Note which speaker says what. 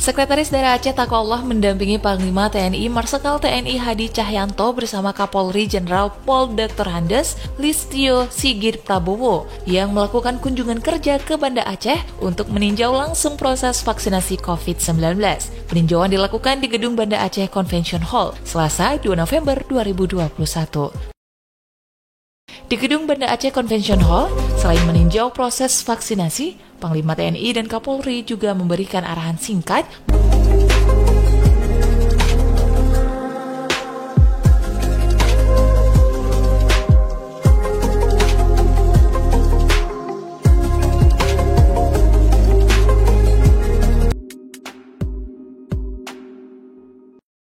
Speaker 1: Sekretaris Daerah Aceh Takwallah mendampingi Panglima TNI Marsikal TNI Hadi Cahyanto bersama Kapolri Jenderal Pol Dr. Andes Listio Sigit Prabowo yang melakukan kunjungan kerja ke Banda Aceh untuk meninjau langsung proses vaksinasi COVID-19. Peninjauan dilakukan di Gedung Banda Aceh Convention Hall, Selasa 2 November 2021. Di Gedung Banda Aceh Convention Hall, selain meninjau proses vaksinasi, Panglima TNI dan Kapolri juga memberikan arahan singkat